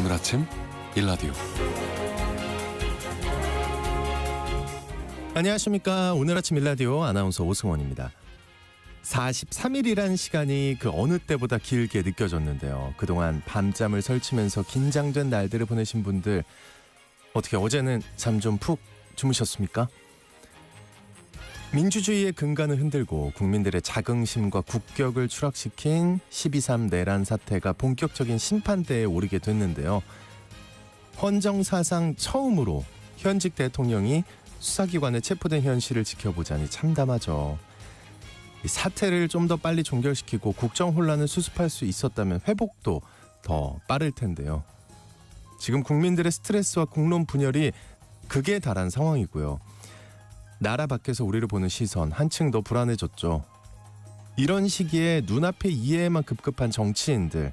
오늘 아침 일라디오. 안녕하십니까. 오늘 아침 일라디오 아나운서 오승원입니다. 43일이란 시간이 그 어느 때보다 길게 느껴졌는데요. 그동안 밤잠을 설치면서 긴장된 날들을 보내신 분들, 어떻게 어제는 잠 좀 푹 주무셨습니까? 민주주의의 근간을 흔들고 국민들의 자긍심과 국격을 추락시킨 12.3 내란 사태가 본격적인 심판대에 오르게 됐는데요. 헌정사상 처음으로 현직 대통령이 수사기관에 체포된 현실을 지켜보자니 참담하죠. 이 사태를 좀 더 빨리 종결시키고 국정 혼란을 수습할 수 있었다면 회복도 더 빠를 텐데요. 지금 국민들의 스트레스와 국론 분열이 극에 달한 상황이고요. 나라 밖에서 우리를 보는 시선 한층 더 불안해졌죠. 이런 시기에 눈앞의 이해에만 급급한 정치인들,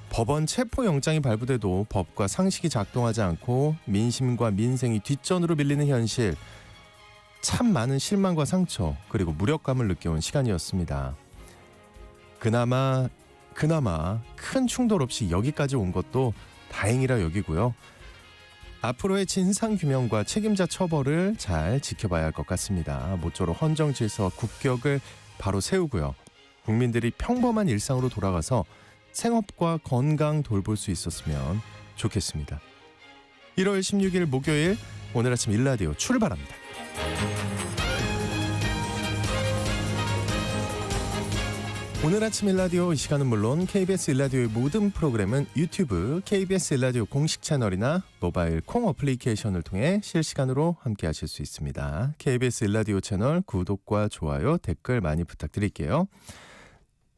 법원 체포영장이 발부돼도 법과 상식이 작동하지 않고 민심과 민생이 뒷전으로 밀리는 현실, 참 많은 실망과 상처 그리고 무력감을 느껴온 시간이었습니다. 그나마 큰 충돌 없이 여기까지 온 것도 다행이라 여기고요. 앞으로의 진상규명과 책임자 처벌을 잘 지켜봐야 할 것 같습니다. 모쪼록 헌정 질서와 국격을 바로 세우고요. 국민들이 평범한 일상으로 돌아가서 생업과 건강 돌볼 수 있었으면 좋겠습니다. 1월 16일 목요일 오늘 아침 일라디오 출발합니다. 오늘 아침 일라디오, 이 시간은 물론 KBS 일라디오의 모든 프로그램은 유튜브 KBS 일라디오 공식 채널이나 모바일 콩 어플리케이션을 통해 실시간으로 함께 하실 수 있습니다. KBS 일라디오 채널 구독과 좋아요, 댓글 많이 부탁드릴게요.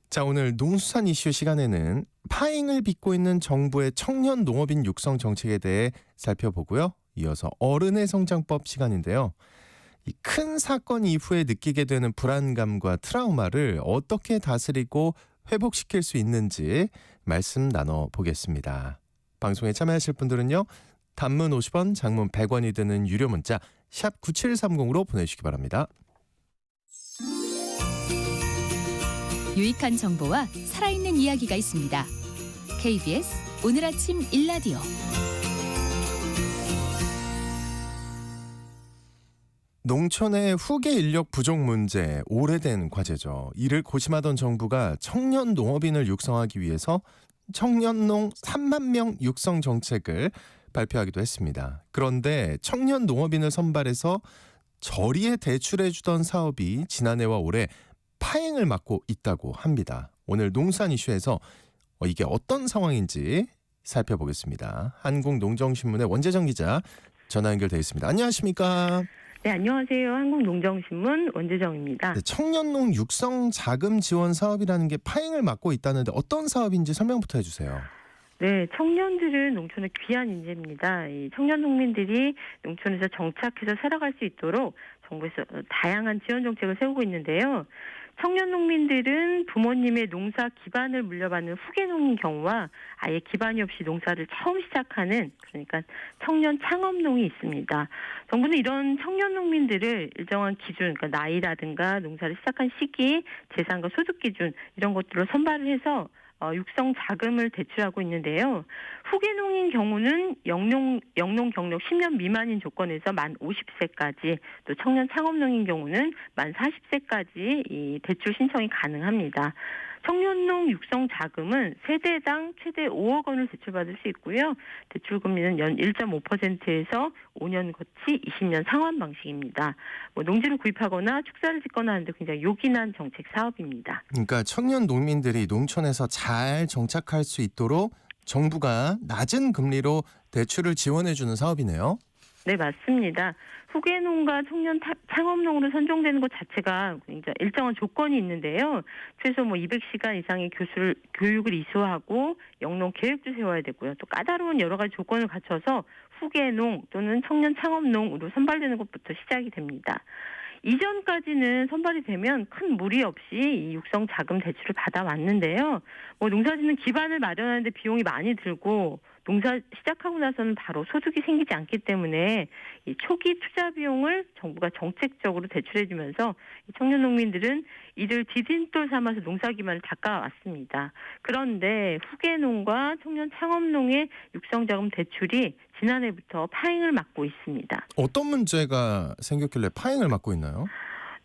자, 오늘 농수산 이슈 시간에는 파행을 빚고 있는 정부의 청년 농업인 육성 정책에 대해 살펴보고요. 이어서 어른의 성장법 시간인데요. 이 큰 사건 이후에 느끼게 되는 불안감과 트라우마를 어떻게 다스리고 회복시킬 수 있는지 말씀 나눠보겠습니다. 방송에 참여하실 분들은요, 단문 50원, 장문 100원이 드는 유료 문자 샵 9730으로 보내주시기 바랍니다. 유익한 정보와 살아있는 이야기가 있습니다. KBS 오늘 아침 일라디오. 농촌의 후계 인력 부족 문제, 오래된 과제죠. 이를 고심하던 정부가 청년 농업인을 육성하기 위해서 청년농 3만 명 육성 정책을 발표하기도 했습니다. 그런데 청년 농업인을 선발해서 저리에 대출해주던 사업이 지난해와 올해 파행을 맞고 있다고 합니다. 오늘 농수산 이슈에서 이게 어떤 상황인지 살펴보겠습니다. 한국농정신문의 원재정 기자 전화 연결돼 있습니다. 안녕하십니까? 네, 안녕하세요. 한국농정신문 원재정입니다. 네, 청년농 육성 자금 지원 사업이라는 게 파행을 맞고 있다는데 어떤 사업인지 설명부터 해주세요. 네, 청년들은 농촌의 귀한 인재입니다. 이 청년 농민들이 농촌에서 정착해서 살아갈 수 있도록 정부에서 다양한 지원 정책을 세우고 있는데요. 청년 농민들은 부모님의 농사 기반을 물려받는 후계농인 경우와 아예 기반이 없이 농사를 처음 시작하는, 그러니까 청년 창업농이 있습니다. 정부는 이런 청년 농민들을 일정한 기준, 그러니까 나이라든가 농사를 시작한 시기, 재산과 소득 기준 이런 것들로 선발을 해서 육성 자금을 대출하고 있는데요. 후계농인 경우는 영농 경력 10년 미만인 조건에서 만 50세까지, 또 청년 창업농인 경우는 만 40세까지 이 대출 신청이 가능합니다. 청년농 육성 자금은 세대당 최대 5억 원을 대출받을 수 있고요. 대출 금리는 연 1.5%에서 5년 거치 20년 상환 방식입니다. 농지를 구입하거나 축사를 짓거나 하는데 굉장히 요긴한 정책 사업입니다. 그러니까 청년 농민들이 농촌에서 잘 정착할 수 있도록 정부가 낮은 금리로 대출을 지원해주는 사업이네요. 네, 맞습니다. 후계농과 청년 창업농으로 선정되는 것 자체가 일정한 조건이 있는데요. 최소 200시간 이상의 교육을 이수하고 영농 계획도 세워야 되고요. 또 까다로운 여러 가지 조건을 갖춰서 후계농 또는 청년 창업농으로 선발되는 것부터 시작이 됩니다. 이전까지는 선발이 되면 큰 무리 없이 이 육성 자금 대출을 받아왔는데요. 농사짓는 기반을 마련하는데 비용이 많이 들고 농사 시작하고 나서는 바로 소득이 생기지 않기 때문에 이 초기 투자 비용을 정부가 정책적으로 대출해주면서 이 청년 농민들은 이를 디딤돌 삼아서 농사 기반을 닦아왔습니다. 그런데 후계농과 청년 창업농의 육성자금 대출이 지난해부터 파행을 맞고 있습니다. 어떤 문제가 생겼길래 파행을 맞고 있나요?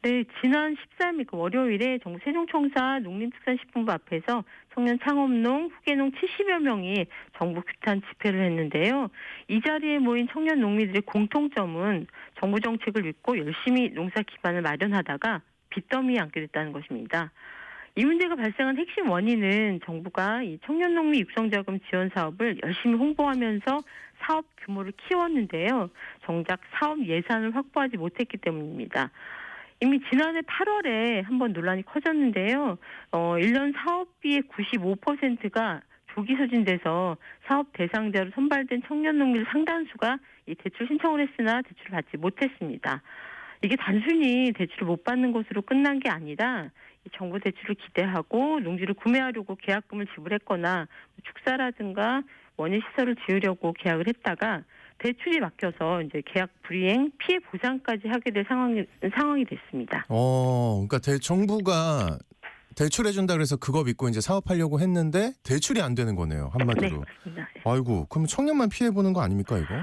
네, 지난 13일 월요일에 정부 세종청사 농림축산식품부 앞에서 청년 창업농, 후계농 70여 명이 정부 규탄 집회를 했는데요. 이 자리에 모인 청년 농민들의 공통점은 정부 정책을 믿고 열심히 농사 기반을 마련하다가 빚더미에 앉게 됐다는 것입니다. 이 문제가 발생한 핵심 원인은 정부가 이 청년 농민 육성자금 지원 사업을 열심히 홍보하면서 사업 규모를 키웠는데요. 정작 사업 예산을 확보하지 못했기 때문입니다. 이미 지난해 8월에 한번 논란이 커졌는데요. 1년 사업비의 95%가 조기 소진돼서 사업 대상자로 선발된 청년 농민 상당수가 이 대출 신청을 했으나 대출을 받지 못했습니다. 이게 단순히 대출을 못 받는 것으로 끝난 게 아니라 정부 대출을 기대하고 농지를 구매하려고 계약금을 지불했거나 축사라든가 원예 시설을 지으려고 계약을 했다가 대출이 막혀서 이제 계약 불이행, 피해 보상까지 하게 될 상황이 됐습니다. 그러니까 정부가 대출해준다 그래서 그거 믿고 이제 사업하려고 했는데 대출이 안 되는 거네요, 한마디로. 네, 맞습니다. 아이고, 그럼 청년만 피해 보는 거 아닙니까 이거?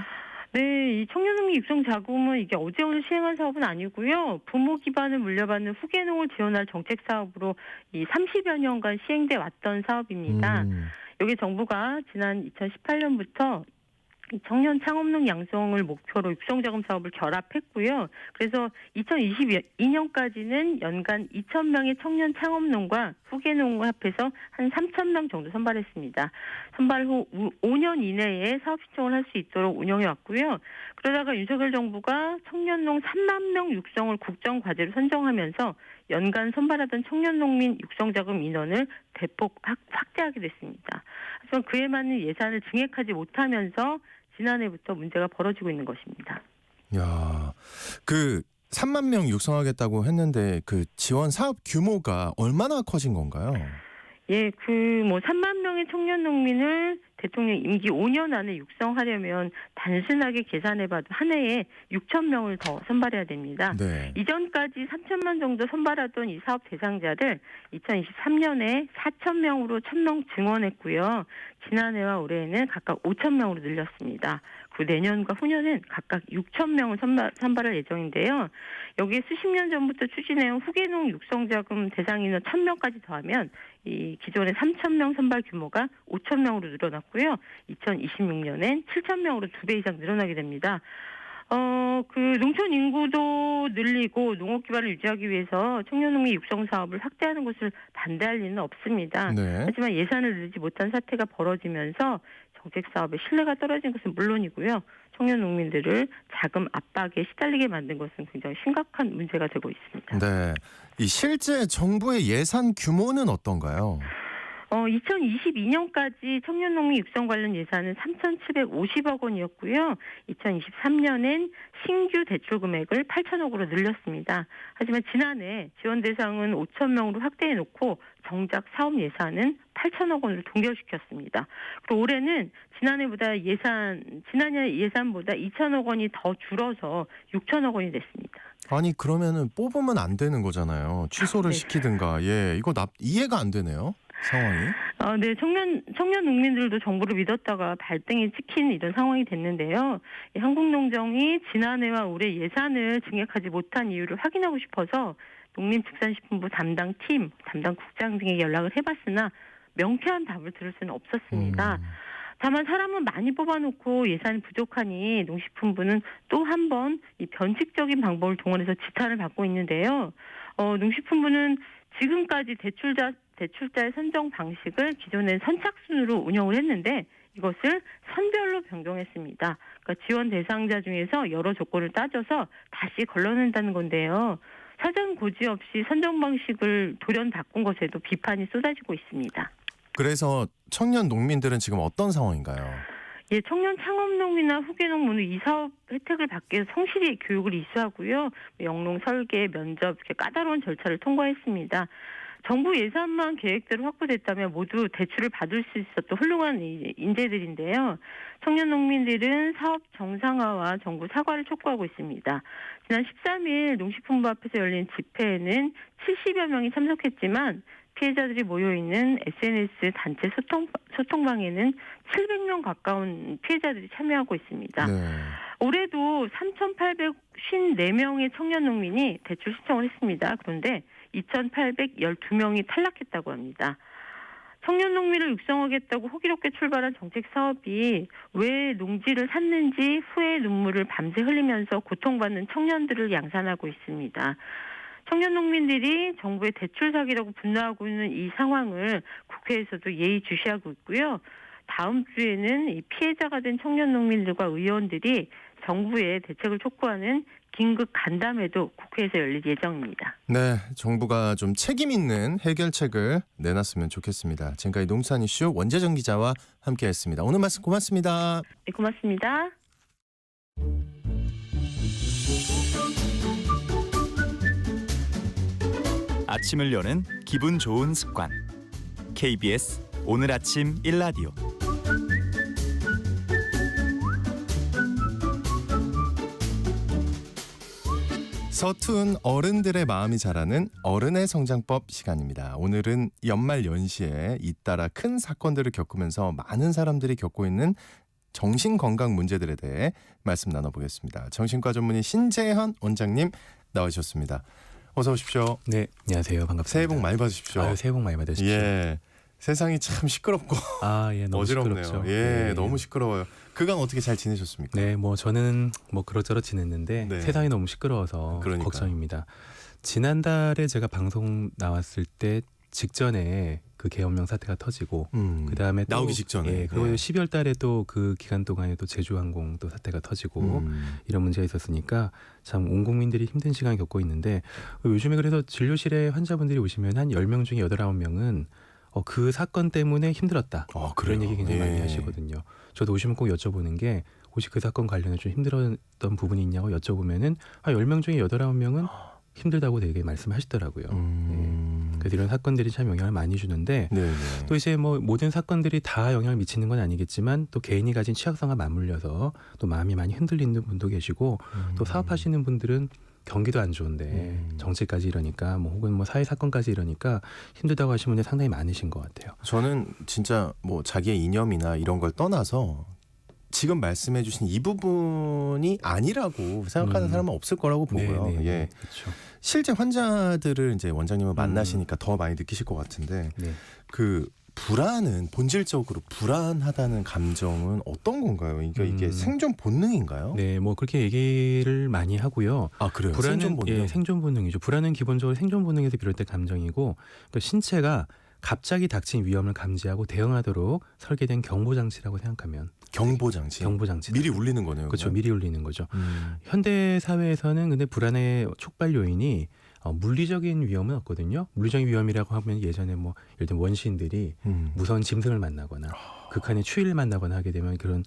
네, 이 청년농민 육성 자금은 이게 어제 오늘 시행한 사업은 아니고요. 부모 기반을 물려받는 후계농을 지원할 정책 사업으로 이 30여 년간 시행돼 왔던 사업입니다. 여기 정부가 지난 2018년부터 청년 창업농 양성을 목표로 육성자금 사업을 결합했고요. 그래서 2022년까지는 연간 2,000명의 청년 창업농과 후계농을 합해서 한 3,000명 정도 선발했습니다. 선발 후 5년 이내에 사업 신청을 할 수 있도록 운영해 왔고요. 그러다가 윤석열 정부가 청년농 3만 명 육성을 국정과제로 선정하면서 연간 선발하던 청년농민 육성자금 인원을 대폭 확대하게 됐습니다. 하지만 그에 맞는 예산을 증액하지 못하면서 지난해부터 문제가 벌어지고 있는 것입니다. 야, 그 3만 명 육성하겠다고 했는데 그 지원 사업 규모가 얼마나 커진 건가요? 예, 3만 명의 청년 농민을 대통령 임기 5년 안에 육성하려면 단순하게 계산해봐도 한 해에 6천 명을 더 선발해야 됩니다. 네. 이전까지 3천만 정도 선발하던 이 사업 대상자를 2023년에 4천 명으로 1,000명 증원했고요. 지난해와 올해에는 각각 5천 명으로 늘렸습니다. 그 내년과 후년엔 각각 6천 명을 선발할 예정인데요. 여기에 수십 년 전부터 추진해온 후계농 육성자금 대상 인원 1,000명까지 더하면 이 기존의 3,000명 선발 규모가 5,000명으로 늘어났고요. 2026년엔 7,000명으로 2배 이상 늘어나게 됩니다. 농촌 인구도 늘리고 농업 기반을 유지하기 위해서 청년농민 육성 사업을 확대하는 것을 반대할 리는 없습니다. 네. 하지만 예산을 늘리지 못한 사태가 벌어지면서 정책 사업의 신뢰가 떨어진 것은 물론이고요. 청년 농민들을 자금 압박에 시달리게 만든 것은 굉장히 심각한 문제가 되고 있습니다. 네. 이 실제 정부의 예산 규모는 어떤가요? 2022년까지 청년농민 육성 관련 예산은 3,750억 원이었고요. 2023년엔 신규 대출 금액을 8천억으로 늘렸습니다. 하지만 지난해 지원 대상은 5천 명으로 확대해놓고 정작 사업 예산은 8천억 원으로 동결시켰습니다. 그리고 올해는 지난해 예산보다 2천억 원이 더 줄어서 6천억 원이 됐습니다. 아니 그러면은 뽑으면 안 되는 거잖아요. 취소를 네. 시키든가. 예, 이거 이해가 안 되네요. 상황이. 네, 청년 농민들도 정부를 믿었다가 발등에 찍힌 이런 상황이 됐는데요. 한국농정이 지난해와 올해 예산을 증액하지 못한 이유를 확인하고 싶어서 농림축산식품부 담당 국장 등에게 연락을 해봤으나 명쾌한 답을 들을 수는 없었습니다. 다만 사람은 많이 뽑아놓고 예산이 부족하니 농식품부는 또 한 번 이 변칙적인 방법을 동원해서 지탄을 받고 있는데요. 농식품부는 지금까지 대출자의 선정 방식을 기존의 선착순으로 운영을 했는데 이것을 선별로 변경했습니다. 그러니까 지원 대상자 중에서 여러 조건을 따져서 다시 걸러낸다는 건데요. 사전 고지 없이 선정 방식을 돌연 바꾼 것에도 비판이 쏟아지고 있습니다. 그래서 청년 농민들은 지금 어떤 상황인가요? 예, 청년 창업농이나 후계농 모두 이 사업 혜택을 받기 위해서 성실히 교육을 이수하고요. 영농 설계, 면접 이렇게 까다로운 절차를 통과했습니다. 정부 예산만 계획대로 확보됐다면 모두 대출을 받을 수 있었던 훌륭한 인재들인데요. 청년 농민들은 사업 정상화와 정부 사과를 촉구하고 있습니다. 지난 13일 농식품부 앞에서 열린 집회에는 70여 명이 참석했지만 피해자들이 모여있는 SNS 단체 소통방에는 700명 가까운 피해자들이 참여하고 있습니다. 네. 올해도 3,854명의 청년 농민이 대출 신청을 했습니다. 그런데 2,812명이 탈락했다고 합니다. 청년 농민을 육성하겠다고 호기롭게 출발한 정책 사업이 왜 농지를 샀는지 후회의 눈물을 밤새 흘리면서 고통받는 청년들을 양산하고 있습니다. 청년 농민들이 정부의 대출 사기라고 분노하고 있는 이 상황을 국회에서도 예의주시하고 있고요. 다음 주에는 이 피해자가 된 청년 농민들과 의원들이 정부의 대책을 촉구하는 긴급 간담회도 국회에서 열릴 예정입니다. 네, 정부가 좀 책임 있는 해결책을 내놨으면 좋겠습니다. 지금까지 농수산 이슈 원재정 기자와 함께했습니다. 오늘 말씀 고맙습니다. 네, 고맙습니다. 아침을 여는 기분 좋은 습관. KBS 오늘 아침 1라디오. 서툰 어른들의 마음이 자라는 어른의 성장법 시간입니다. 오늘은 연말 연시에 잇따라 큰 사건들을 겪으면서 많은 사람들이 겪고 있는 정신건강 문제들에 대해 말씀 나눠보겠습니다. 정신과 전문의 신재현 원장님 나와주셨습니다. 어서 오십시오. 네, 안녕하세요. 반갑습니다. 새해 복 많이 받으십시오. 새해 복 많이 받으십시오. 예, 세상이 참 시끄럽고 예, 너무 어지럽네요. 시끄럽죠. 예, 네. 너무 시끄러워요. 그간 어떻게 잘 지내셨습니까? 네, 뭐 저는 뭐 그럭저럭 지냈는데 네. 세상이 너무 시끄러워서 그러니까요. 걱정입니다. 지난달에 제가 방송 나왔을 때 직전에 그 계엄령 사태가 터지고 그 다음에 나오기 직전에. 예, 그리고 네. 12월 달에 또 그 기간 동안에 또 제주항공 또 사태가 터지고 이런 문제가 있었으니까 참 온 국민들이 힘든 시간 겪고 있는데 요즘에 그래서 진료실에 환자분들이 오시면 한 10명 중에 8, 9명은 그 사건 때문에 힘들었다. 그래요? 그런 얘기 굉장히 많이 예. 하시거든요. 저도 오시면 꼭 여쭤보는 게 혹시 그 사건 관련해 좀 힘들었던 부분이 있냐고 여쭤보면은 한 10명 중에 8, 9명은 힘들다고 되게 말씀하시더라고요. 그래서 이런 사건들이 참 영향을 많이 주는데 네. 또 이제 뭐 모든 사건들이 다 영향을 미치는 건 아니겠지만 또 개인이 가진 취약성과 맞물려서 또 마음이 많이 흔들리는 분도 계시고 또 사업하시는 분들은 경기도 안 좋은데 정치까지 이러니까 뭐 혹은 뭐 사회 사건까지 이러니까 힘들다고 하시는 분들이 상당히 많으신 것 같아요. 저는 진짜 뭐 자기의 이념이나 이런 걸 떠나서 지금 말씀해 주신 이 부분이 아니라고 생각하는 사람은 없을 거라고 보고요. 네, 예. 그렇죠. 실제 환자들을 이제 원장님을 만나시니까 더 많이 느끼실 것 같은데 네. 그 불안은 본질적으로 불안하다는 감정은 어떤 건가요? 이게 생존 본능인가요? 네, 뭐 그렇게 얘기를 많이 하고요. 아 그래요? 불안은 생존 본능. 예, 생존 본능이죠. 불안은 기본적으로 생존 본능에서 비롯된 감정이고 또 신체가 갑자기 닥친 위험을 감지하고 대응하도록 설계된 경보 장치라고 생각하면 경보 장치. 경보 장치 미리 울리는 거네요. 그렇죠. 그냥? 미리 울리는 거죠. 현대 사회에서는 근데 불안의 촉발 요인이 물리적인 위험은 없거든요. 물리적인 위험이라고 하면 예전에 뭐 예를 들면 원시인들이 무서운 짐승을 만나거나 극한의 추위를 만나거나 하게 되면 그런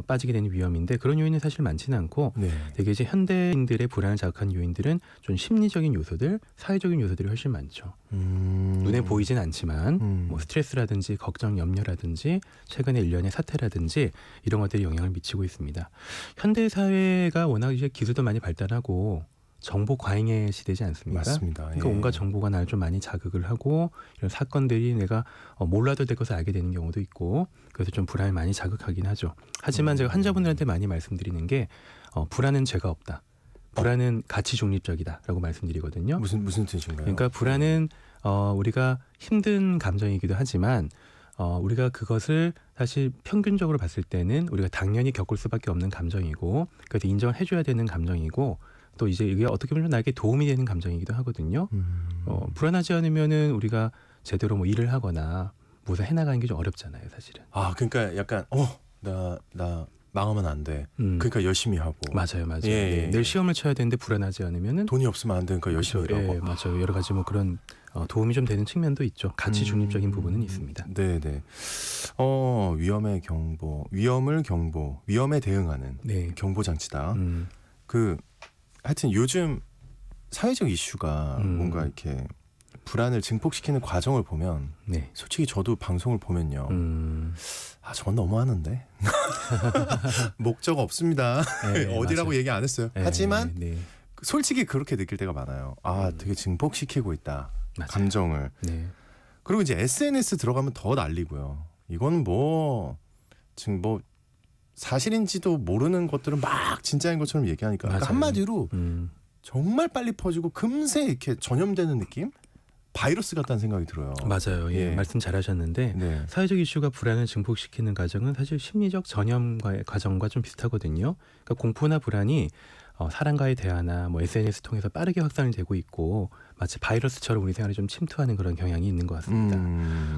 빠지게 되는 위험인데 그런 요인은 사실 많지는 않고 네. 되게 이제 현대인들의 불안을 자극하는 요인들은 좀 심리적인 요소들, 사회적인 요소들이 훨씬 많죠. 눈에 보이진 않지만 뭐 스트레스라든지 걱정, 염려라든지 최근의 일련의 사태라든지 이런 것들이 영향을 미치고 있습니다. 현대 사회가 워낙 이제 기술도 많이 발달하고 정보 과잉의 시대지 않습니까? 맞습니다. 그러니까 예. 온갖 정보가 나를 좀 많이 자극을 하고 이런 사건들이 내가 몰라도 될 것을 알게 되는 경우도 있고 그래서 좀 불안을 많이 자극하긴 하죠. 하지만 제가 환자분들한테 많이 말씀드리는 게 불안은 죄가 없다. 불안은 가치 중립적이다라고 말씀드리거든요. 무슨 뜻인가요? 그러니까 불안은 우리가 힘든 감정이기도 하지만 우리가 그것을 사실 평균적으로 봤을 때는 우리가 당연히 겪을 수밖에 없는 감정이고 그래서 인정을 해줘야 되는 감정이고 또 이제 이게 어떻게 보면 나에게 도움이 되는 감정이기도 하거든요. 불안하지 않으면은 우리가 제대로 뭐 일을 하거나 무엇을 해나가는 게 좀 어렵잖아요, 사실은. 아 그러니까 약간 나 망하면 안 돼. 그러니까 열심히 하고. 맞아요. 예, 네. 예. 내일 시험을 쳐야 되는데 불안하지 않으면은 돈이 없으면 안 되니까 열심히 그렇죠. 하고. 예, 맞아요. 여러 가지 뭐 그런 도움이 좀 되는 측면도 있죠. 가치 중립적인 부분은 있습니다. 네네. 위험의 경보, 위험을 경보, 위험에 대응하는 네. 경보 장치다. 하여튼 요즘 사회적 이슈가 뭔가 이렇게 불안을 증폭시키는 과정을 보면 네. 솔직히 저도 방송을 보면요. 저건 너무하는데 목적 없습니다. 네, 어디라고 맞아요. 얘기 안 했어요. 네, 하지만 네. 솔직히 그렇게 느낄 때가 많아요. 되게 증폭시키고 있다. 맞아요. 감정을. 네. 그리고 이제 SNS 들어가면 더 난리고요. 이건 뭐 지금 뭐 사실인지도 모르는 것들은 막 진짜인 것처럼 얘기하니까 그러니까 맞아요. 한마디로 정말 빨리 퍼지고 금세 이렇게 전염되는 느낌? 바이러스 같다는 생각이 들어요. 맞아요. 예, 예. 말씀 잘하셨는데 네. 사회적 이슈가 불안을 증폭시키는 과정은 사실 심리적 전염과의 과정과 좀 비슷하거든요. 그러니까 공포나 불안이 사람과의 대화나 뭐 SNS 통해서 빠르게 확산이 되고 있고 마치 바이러스처럼 우리 생활에 좀 침투하는 그런 경향이 있는 것 같습니다.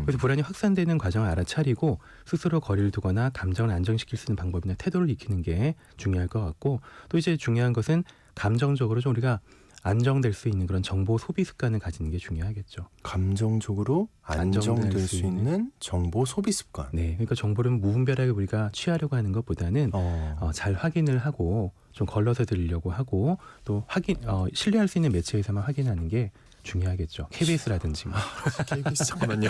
그래서 불안이 확산되는 과정을 알아차리고 스스로 거리를 두거나 감정을 안정시킬 수 있는 방법이나 태도를 익히는 게 중요할 것 같고 또 이제 중요한 것은 감정적으로 좀 우리가 안정될 수 있는 그런 정보 소비 습관을 가지는 게 중요하겠죠. 감정적으로 안정될 수 있는 있는 정보 소비 습관. 네, 그러니까 정보를 무분별하게 우리가 취하려고 하는 것보다는 잘 확인을 하고 좀 걸러서 들으려고 하고 또 신뢰할 수 있는 매체에서만 확인하는 게 중요하겠죠. KBS라든지. KBS 잠깐만요.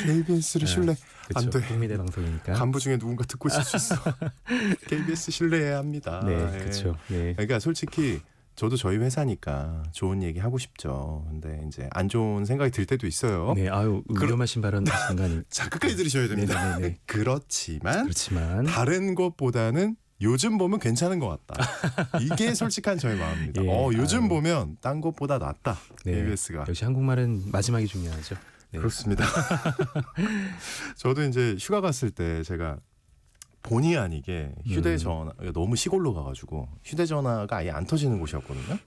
KBS를 신뢰 안 그렇죠. 돼. 국민의 방송이니까. 간부 중에 누군가 듣고 있을 수 있어. KBS 신뢰해야 합니다. 네, 예. 그렇죠. 네. 그러니까 솔직히 저도 저희 회사니까 좋은 얘기 하고 싶죠. 근데 이제 안 좋은 생각이 들 때도 있어요. 네, 아유 위험하신 발언 하신 자, 끝까지 들으셔야 됩니다. 네네네. 그렇지만 다른 것보다는 요즘 보면 괜찮은 것 같다. 이게 솔직한 저의 마음입니다. 예, 요즘 보면 딴 것보다 낫다. 네. KBS가. 역시 한국말은 마지막이 중요하죠. 네. 그렇습니다. 저도 이제 휴가 갔을 때 제가 본의 아니게 휴대전화 너무 시골로 가가지고 휴대전화가 아예 안 터지는 곳이었거든요.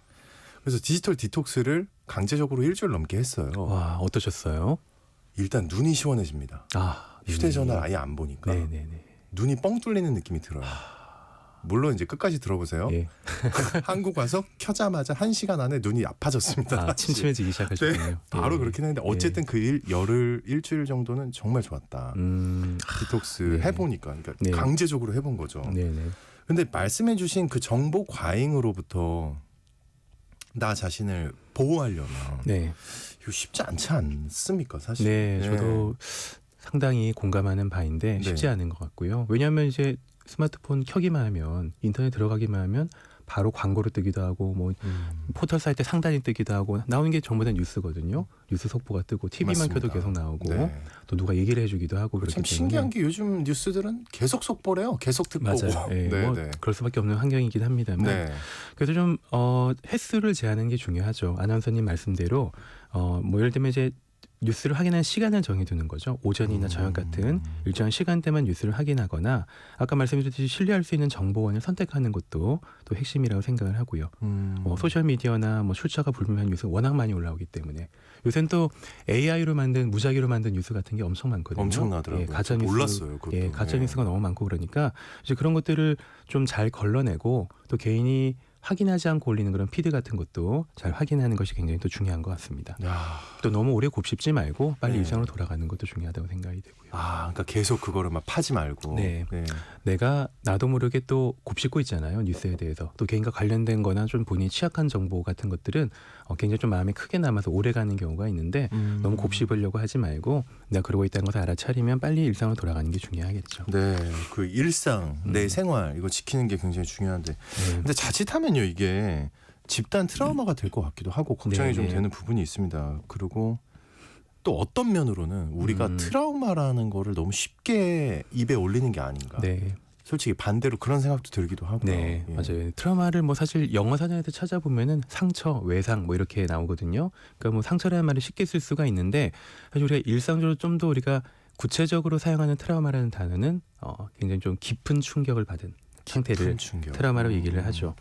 그래서 디지털 디톡스를 강제적으로 일주일 넘게 했어요. 와, 어떠셨어요? 일단 눈이 시원해집니다. 휴대전화를 아예 안 보니까 네네네. 눈이 뻥 뚫리는 느낌이 들어요. 물론 이제 끝까지 들어보세요. 예. 한국 와서 켜자마자 1시간 안에 눈이 아파졌습니다. 침침해지기 시작하셨군요. 네, 바로 예. 그렇긴 했는데 어쨌든 그 일주일 정도는 정말 좋았다. 디톡스 네. 해보니까 그러니까 네. 강제적으로 해본 거죠. 네네. 근데 말씀해주신 그 정보 과잉으로부터 나 자신을 보호하려면 네. 이거 쉽지 않지 않습니까, 사실? 네, 저도 상당히 공감하는 바인데 쉽지 네. 않은 것 같고요. 왜냐하면 이제 스마트폰 켜기만 하면 인터넷 들어가기만 하면 바로 광고로 뜨기도 하고 뭐 포털 사이트 상단이 뜨기도 하고 나오는 게 전부 다 뉴스거든요. 뉴스 속보가 뜨고 TV만 맞습니다. 켜도 계속 나오고 네. 또 누가 얘기를 해주기도 하고 그렇기 참 때문에 신기한 게 요즘 뉴스들은 계속 속보래요. 계속 듣고. 맞아요. 예, 네, 뭐 네. 그럴 수밖에 없는 환경이긴 합니다만 네. 그래서 좀 횟수를 제한하는 게 중요하죠. 아나운서님 말씀대로 뭐 예를 들면 이제 뉴스를 확인하는 시간을 정해두는 거죠. 오전이나 저녁 같은 일정한 시간대만 뉴스를 확인하거나 아까 말씀드렸듯이 신뢰할 수 있는 정보원을 선택하는 것도 또 핵심이라고 생각을 하고요. 소셜 미디어나 뭐 출처가 불분명한 뉴스 워낙 많이 올라오기 때문에 요새는 또 AI로 만든 무작위로 만든 뉴스 같은 게 엄청 많거든요. 엄청나더라고요. 가짜 뉴스, 몰랐어요. 그것도. 가짜 뉴스가 너무 많고 그러니까 이제 그런 것들을 좀 잘 걸러내고 또 개인이 확인하지 않고 올리는 그런 피드 같은 것도 잘 확인하는 것이 굉장히 또 중요한 것 같습니다. 야. 또 너무 오래 곱씹지 말고 빨리 네. 일상으로 돌아가는 것도 중요하다고 생각이 되고요. 그러니까 계속 그거를 막 파지 말고. 네. 내가 나도 모르게 또 곱씹고 있잖아요. 뉴스에 대해서. 또 개인과 관련된 거나 좀 본인이 취약한 정보 같은 것들은 굉장히 좀 마음에 크게 남아서 오래 가는 경우가 있는데 너무 곱씹으려고 하지 말고 내가 그러고 있다는 것을 알아차리면 빨리 일상으로 돌아가는 게 중요하겠죠. 네, 그 일상, 내 생활 이거 지키는 게 굉장히 중요한데, 근데 자칫하면요 이게 집단 트라우마가 될 것 같기도 하고 걱정이 좀 되는 부분이 있습니다. 그리고 또 어떤 면으로는 우리가 트라우마라는 거를 너무 쉽게 입에 올리는 게 아닌가. 네. 솔직히 반대로 그런 생각도 들기도 하고요. 네, 예. 맞아요. 트라우마를 뭐 사실 영어 사전에서 찾아보면은 상처, 외상 뭐 이렇게 나오거든요. 그러니까 뭐 상처라는 말을 쉽게 쓸 수가 있는데 사실 우리가 일상적으로 좀 더 우리가 구체적으로 사용하는 트라우마라는 단어는 굉장히 좀 깊은 충격을 받은 상태를 트라우마로 얘기를 하죠.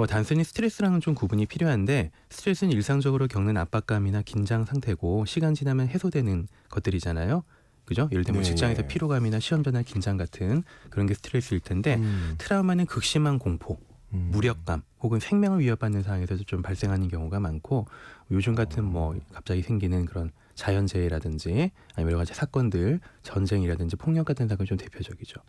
단순히 스트레스랑은 좀 구분이 필요한데 스트레스는 일상적으로 겪는 압박감이나 긴장 상태고 시간 지나면 해소되는 것들이잖아요. 그죠? 예를 들면 직장에서 피로감이나 시험 전날 긴장 같은 그런 게 스트레스일 텐데 트라우마는 극심한 공포, 무력감 혹은 생명을 위협받는 상황에서도 좀 발생하는 경우가 많고 요즘 같은 뭐 갑자기 생기는 그런 자연재해라든지 아니면 여러 가지 사건들, 전쟁이라든지 폭력 같은 사건이 좀 대표적이죠.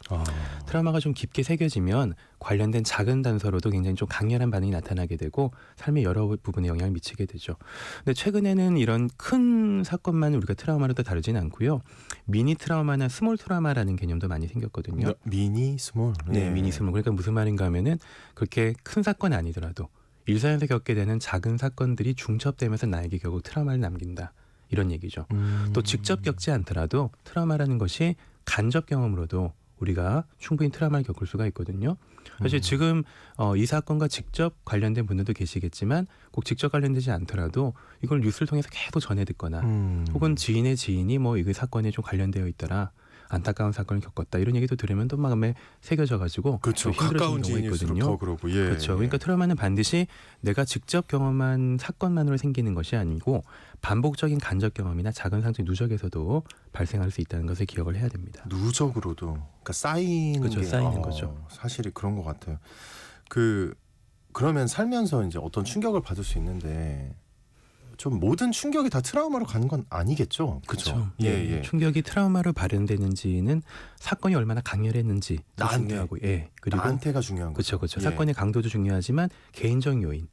트라우마가 좀 깊게 새겨지면 관련된 작은 단서로도 굉장히 좀 강렬한 반응이 나타나게 되고 삶의 여러 부분에 영향을 미치게 되죠. 근데 최근에는 이런 큰 사건만 우리가 트라우마로 다 다루지는 않고요. 미니 트라우마나 스몰 트라우마라는 개념도 많이 생겼거든요. 미니 스몰. 네, 미니 스몰. 그러니까 무슨 말인가 하면은 그렇게 큰 사건이 아니더라도 일상에서 겪게 되는 작은 사건들이 중첩되면서 나에게 결국 트라우마를 남긴다. 이런 얘기죠. 또 직접 겪지 않더라도 트라우마라는 것이 간접 경험으로도 우리가 충분히 트라우마를 겪을 수가 있거든요. 사실 지금 이 사건과 직접 관련된 분들도 계시겠지만 꼭 직접 관련되지 않더라도 이걸 뉴스를 통해서 계속 전해 듣거나 혹은 지인의 지인이 뭐 이 사건에 좀 관련되어 있더라. 안타까운 사건을 겪었다 이런 얘기도 들으면 또 마음에 새겨져가지고 그렇죠. 힘들어지는 가까운 경우가 지인일수록 있거든요. 더 그러고. 예, 그렇죠. 예. 그러니까 트라우마는 반드시 내가 직접 경험한 사건만으로 생기는 것이 아니고 반복적인 간접 경험이나 작은 상처 누적에서도 발생할 수 있다는 것을 기억을 해야 됩니다. 누적으로도 그러니까 쌓이는 그렇죠. 게 쌓이는 거죠. 사실이 그런 것 같아요. 그러면 살면서 이제 어떤 충격을 받을 수 있는데 좀 모든 충격이 다 트라우마로 가는 건 아니겠죠. 그렇죠. 예, 예. 충격이 트라우마로 발현되는지는 사건이 얼마나 강렬했는지 나한테. 중요하고, 예. 그리고 나한테가 중요한 거죠. 그렇죠, 그렇죠. 예. 사건의 강도도 중요하지만 개인적 요인,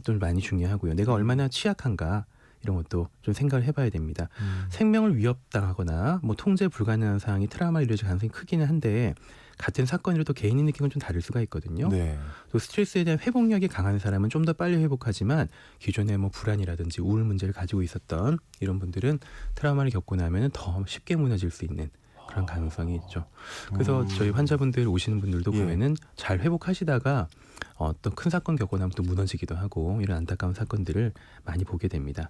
좀 많이 중요하고요. 내가 얼마나 취약한가 이런 것도 좀 생각을 해봐야 됩니다. 생명을 위협당하거나 뭐 통제 불가능한 상황이 트라우마로 이루어질 가능성이 크기는 한데 같은 사건이라도 개인이 느끼는 건 좀 다를 수가 있거든요. 네. 또 스트레스에 대한 회복력이 강한 사람은 좀 더 빨리 회복하지만 기존에 뭐 불안이라든지 우울 문제를 가지고 있었던 이런 분들은 트라우마를 겪고 나면 더 쉽게 무너질 수 있는 그런 가능성이 있죠. 그래서 저희 환자분들 오시는 분들도 예. 보면은 잘 회복하시다가 어떤 큰 사건 겪고 나면 또 무너지기도 하고 이런 안타까운 사건들을 많이 보게 됩니다.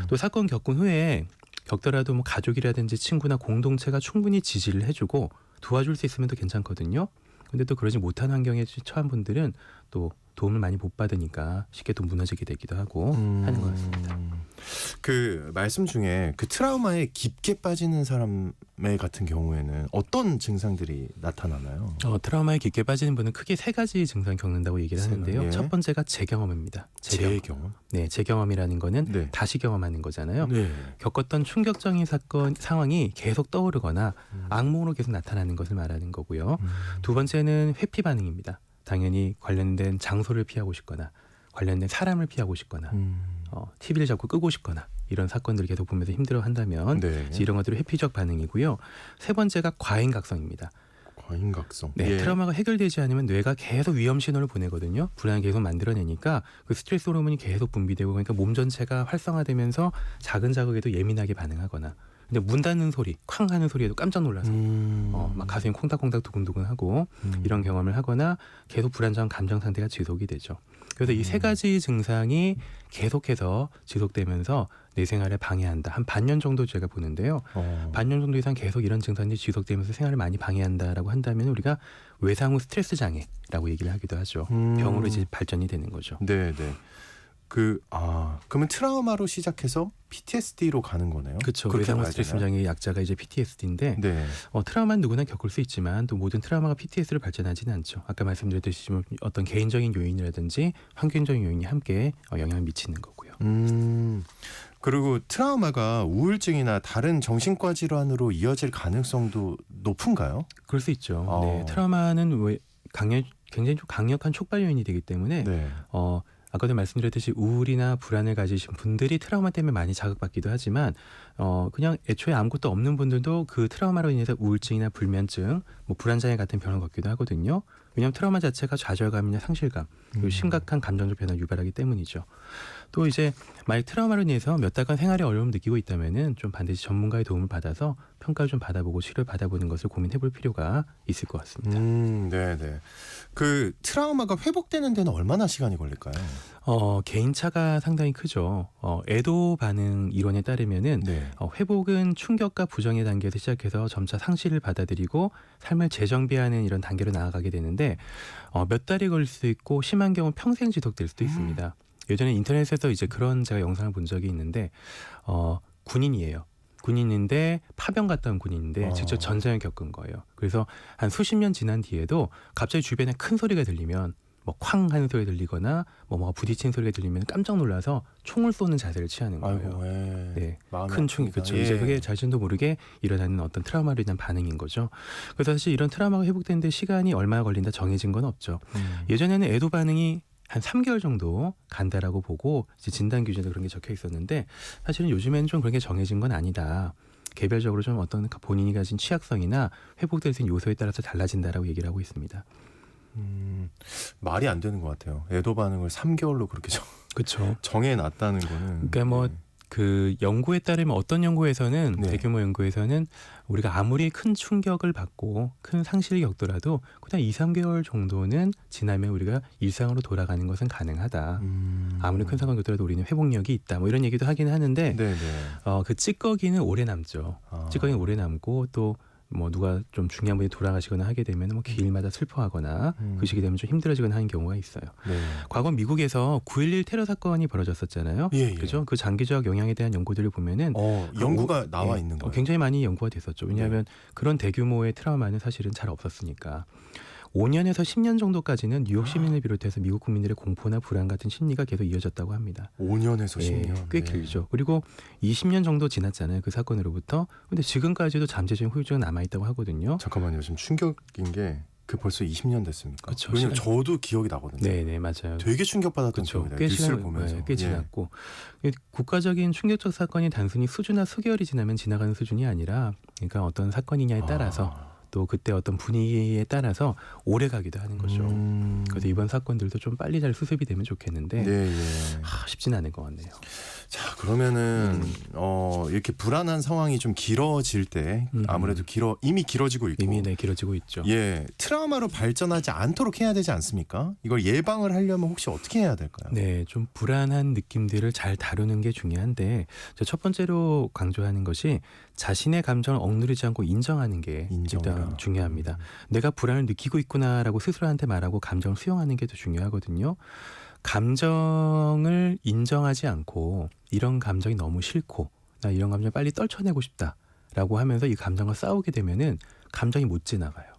또 사건 겪은 후에 겪더라도 뭐 가족이라든지 친구나 공동체가 충분히 지지를 해주고 도와줄 수 있으면 더 괜찮거든요. 근데 또 그러지 못한 환경에 처한 분들은 또 도움을 많이 못 받으니까 쉽게 또 무너지게 되기도 하고 하는 것 같습니다. 그 말씀 중에 그 트라우마에 깊게 빠지는 사람의 같은 경우에는 어떤 증상들이 나타나나요? 트라우마에 깊게 빠지는 분은 크게 세 가지 증상 겪는다고 얘기를 하는데요. 예. 첫 번째가 재경험입니다. 재경험. 네, 재경험이라는 거는 네. 다시 경험하는 거잖아요. 네. 겪었던 충격적인 상황이 계속 떠오르거나 악몽으로 계속 나타나는 것을 말하는 거고요. 두 번째는 회피 반응입니다. 당연히 관련된 장소를 피하고 싶거나 관련된 사람을 피하고 싶거나 TV를 자꾸 끄고 싶거나 이런 사건들을 계속 보면서 힘들어한다면 네. 이런 것들이 회피적 반응이고요. 세 번째가 과잉각성입니다. 과잉각성. 네, 예. 트라우마가 해결되지 않으면 뇌가 계속 위험 신호를 보내거든요. 불안을 계속 만들어내니까 그 스트레스 호르몬이 계속 분비되고 그러니까 몸 전체가 활성화되면서 작은 자극에도 예민하게 반응하거나 근데 문 닫는 소리, 쾅 하는 소리에도 깜짝 놀라서 막 가슴이 콩닥콩닥 두근두근하고 이런 경험을 하거나 계속 불안정한 감정 상태가 지속이 되죠. 그래서 이 세 가지 증상이 계속해서 지속되면서 내 생활에 방해한다. 한 반년 정도 제가 보는데요. 반년 정도 이상 계속 이런 증상이 지속되면서 생활을 많이 방해한다라고 한다면 우리가 외상 후 스트레스 장애라고 얘기를 하기도 하죠. 병으로 이제 발전이 되는 거죠. 네, 네. 그러면 트라우마로 시작해서 PTSD로 가는 거네요. 그렇죠. 그렇게 외상 후 봐야 스트레스 되나요? 장애의 약자가 이제 PTSD인데 네. 트라우마는 누구나 겪을 수 있지만 또 모든 트라우마가 PTSD로 발전하지는 않죠. 아까 말씀드렸듯이 어떤 개인적인 요인이라든지 환경적인 요인이 함께 영향을 미치는 거고요. 그리고 트라우마가 우울증이나 다른 정신과 질환으로 이어질 가능성도 높은가요? 그럴 수 있죠. 네, 트라우마는 굉장히 좀 강력한 촉발 요인이 되기 때문에 네. 아까도 말씀드렸듯이 우울이나 불안을 가지신 분들이 트라우마 때문에 많이 자극받기도 하지만 그냥 애초에 아무것도 없는 분들도 그 트라우마로 인해서 우울증이나 불면증, 뭐 불안장애 같은 병을 겪기도 하거든요. 왜냐하면 트라우마 자체가 좌절감이나 상실감, 그리고 심각한 감정적 변화를 유발하기 때문이죠. 또 이제 만약 트라우마로 인해서 몇 달간 생활에 어려움을 느끼고 있다면은 좀 반드시 전문가의 도움을 받아서 평가를 좀 받아보고 치료를 받아보는 것을 고민해볼 필요가 있을 것 같습니다. 네, 네. 그 트라우마가 회복되는 데는 얼마나 시간이 걸릴까요? 개인차가 상당히 크죠. 애도 반응 이론에 따르면은 네. 회복은 충격과 부정의 단계에서 시작해서 점차 상실을 받아들이고 삶을 재정비하는 이런 단계로 나아가게 되는데 몇 달이 걸릴 수도 있고 심한 경우 평생 지속될 수도 있습니다. 예전에 인터넷에서 이제 그런 제가 영상을 본 적이 있는데 군인이에요. 군인인데 파병 갔다 온 군인인데 직접 전쟁을 겪은 거예요. 그래서 한 수십 년 지난 뒤에도 갑자기 주변에 큰 소리가 들리면 뭐 쾅 하는 소리가 들리거나 뭐가 부딪히는 소리가 들리면 깜짝 놀라서 총을 쏘는 자세를 취하는 거예요. 아이고, 예. 네. 마음이 큰 충이 아픕니다. 그렇죠. 예. 이제 그게 자신도 모르게 일어나는 어떤 트라우마로 인한 반응인 거죠. 그래서 사실 이런 트라우마가 회복되는데 시간이 얼마나 걸린다 정해진 건 없죠. 예전에는 애도 반응이 한 3개월 정도 간다라고 보고 이제 진단 기준에도 그런 게 적혀 있었는데 사실은 요즘에는 좀 그런 게 정해진 건 아니다. 개별적으로 좀 어떤 본인이 가진 취약성이나 회복될 수 있는 요소에 따라서 달라진다라고 얘기를 하고 있습니다. 말이 안 되는 것 같아요. 애도 반응을 3개월로 그렇게 그렇죠. 정해놨다는 거는. 그러니까 뭐 그 연구에 따르면 어떤 연구에서는 네. 대규모 연구에서는 우리가 아무리 큰 충격을 받고 큰 상실을 겪더라도 그냥 2, 3개월 정도는 지나면 우리가 일상으로 돌아가는 것은 가능하다. 아무리 큰 상황을 겪더라도 우리는 회복력이 있다. 뭐 이런 얘기도 하긴 하는데 네네. 그 찌꺼기는 오래 남죠. 아. 찌꺼기는 오래 남고 또 뭐 누가 좀 중요한 분이 돌아가시거나 하게 되면 뭐 기일마다 슬퍼하거나 그 시기 되면 좀 힘들어지거나 하는 경우가 있어요. 네. 과거 미국에서 9.11 테러 사건이 벌어졌었잖아요. 예, 예. 그죠? 그 장기적 영향에 대한 연구들을 보면은 연구가 나와 있는 거예요. 굉장히 많이 연구가 됐었죠. 왜냐하면 그런 대규모의 트라우마는 사실은 잘 없었으니까. 5년에서 10년 정도까지는 뉴욕 시민을 비롯해서 미국 국민들의 공포나 불안 같은 심리가 계속 이어졌다고 합니다. 5년에서 10년. 꽤 길죠. 그리고 20년 정도 지났잖아요. 그 사건으로부터. 근데 지금까지도 잠재적인 후유증은 남아있다고 하거든요. 잠깐만요. 지금 충격인 게 그 벌써 20년 됐습니까? 그쵸, 왜냐면 시간이- 저도 기억이 나거든요. 네네 맞아요. 되게 충격받았던 그렇죠. 기억이다. 꽤 뉴스를 시간 보면서. 꽤 지났고 국가적인 충격적 사건이 단순히 수주나 수개월이 지나면 지나가는 수준이 아니라 그러니까 어떤 사건이냐에 따라서 또 그때 어떤 분위기에 따라서 오래 가기도 하는 거죠. 그래서 이번 사건들도 좀 빨리 잘 수습이 되면 좋겠는데 네, 예. 쉽진 않을 것 같네요. 자, 그러면은 이렇게 불안한 상황이 좀 길어질 때 아무래도 이미 길어지고 있고 이미 길어지고 있죠. 예, 트라우마로 발전하지 않도록 해야 되지 않습니까? 이걸 예방을 하려면 혹시 어떻게 해야 될까요? 네, 좀 불안한 느낌들을 잘 다루는 게 중요한데 첫 번째로 강조하는 것이 자신의 감정을 억누르지 않고 인정하는 게 인정해라. 일단 중요합니다. 내가 불안을 느끼고 있구나라고 스스로한테 말하고 감정을 수용하는 게 더 중요하거든요. 감정을 인정하지 않고 이런 감정이 너무 싫고 나 이런 감정을 빨리 떨쳐내고 싶다라고 하면서 이 감정과 싸우게 되면은 감정이 못 지나가요.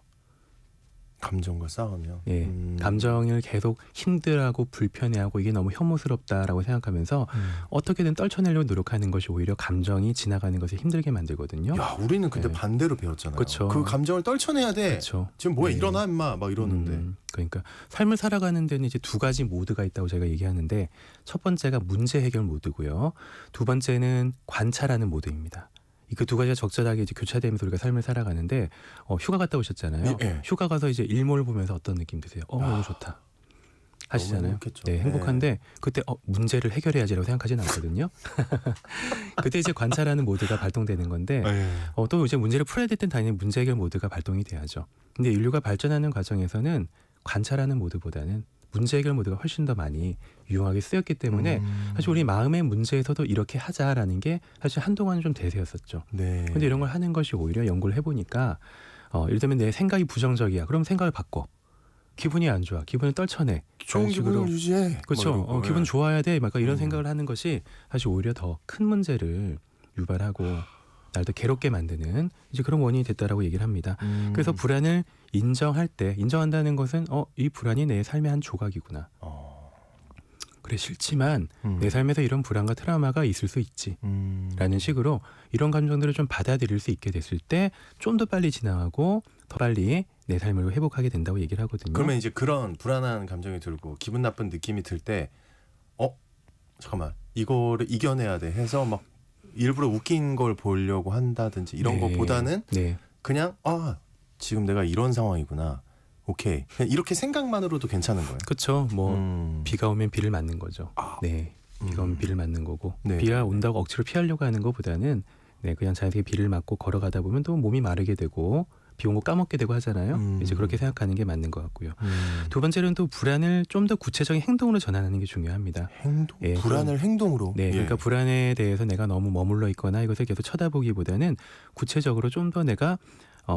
감정과 싸우면. 예, 감정을 계속 힘들어하고 불편해하고 이게 너무 혐오스럽다라고 생각하면서 어떻게든 떨쳐내려고 노력하는 것이 오히려 감정이 지나가는 것을 힘들게 만들거든요. 야, 우리는 근데 네. 반대로 배웠잖아요. 그쵸. 그 감정을 떨쳐내야 돼. 그렇죠. 지금 뭐해 네. 일어나 임마 막 이러는데. 그러니까 삶을 살아가는 데는 이제 두 가지 모드가 있다고 제가 얘기하는데 첫 번째가 문제 해결 모드고요. 두 번째는 관찰하는 모드입니다. 그 두 가지가 적절하게 이제 교차되면서 우리가 삶을 살아가는데 휴가 갔다 오셨잖아요. 예. 휴가 가서 이제 일몰 보면서 어떤 느낌 드세요? 너무 좋다. 하시잖아요. 행복했죠. 네, 행복한데 그때 문제를 해결해야지라고 생각하진 않거든요. 그때 이제 관찰하는 모드가 발동되는 건데 예. 또 이제 문제를 풀어야 될 땐 당연히 문제 해결 모드가 발동이 돼야죠. 근데 인류가 발전하는 과정에서는 관찰하는 모드보다는 문제 해결 모드가 훨씬 더 많이 유용하게 쓰였기 때문에 사실 우리 마음의 문제에서도 이렇게 하자라는 게 사실 한동안은 좀 대세였었죠. 네. 근데 이런 걸 하는 것이 오히려 연구를 해보니까 예를 들면 내 생각이 부정적이야. 그럼 생각을 바꿔. 기분이 안 좋아. 기분을 떨쳐내. 좋은 이런 식으로. 기분을 유지해. 그렇죠. 뭐 이런 거. 기분 예. 좋아야 돼. 막 이런 생각을 하는 것이 사실 오히려 더 큰 문제를 유발하고 날 더 괴롭게 만드는 이제 그런 원인이 됐다라고 얘기를 합니다. 그래서 불안을 인정할 때 인정한다는 것은 이 불안이 내 삶의 한 조각이구나. 그래 싫지만 내 삶에서 이런 불안과 트라우마가 있을 수 있지. 라는 식으로 이런 감정들을 좀 받아들일 수 있게 됐을 때 좀 더 빨리 지나가고 더 빨리 내 삶을 회복하게 된다고 얘기를 하거든요. 그러면 이제 그런 불안한 감정이 들고 기분 나쁜 느낌이 들 때 잠깐만 이거를 이겨내야 돼 해서 막 일부러 웃긴 걸 보려고 한다든지 이런 것보다는 그냥 지금 내가 이런 상황이구나. 오케이. 그냥 이렇게 생각만으로도 괜찮은 거예요. 그렇죠. 뭐 비가 오면 비를 맞는 거죠. 네. 비가 오면 비를 맞는 거고 네. 비가 온다고 억지로 피하려고 하는 것보다는 그냥 자연스럽게 비를 맞고 걸어가다 보면 또 몸이 마르게 되고 비 온 거 까먹게 되고 하잖아요. 이제 그렇게 생각하는 게 맞는 것 같고요. 두 번째로는 또 불안을 좀 더 구체적인 행동으로 전환하는 게 중요합니다. 행동? 예, 불안을 행동으로? 네, 그러니까 불안에 대해서 내가 너무 머물러 있거나 이것을 계속 쳐다보기보다는 구체적으로 좀 더 내가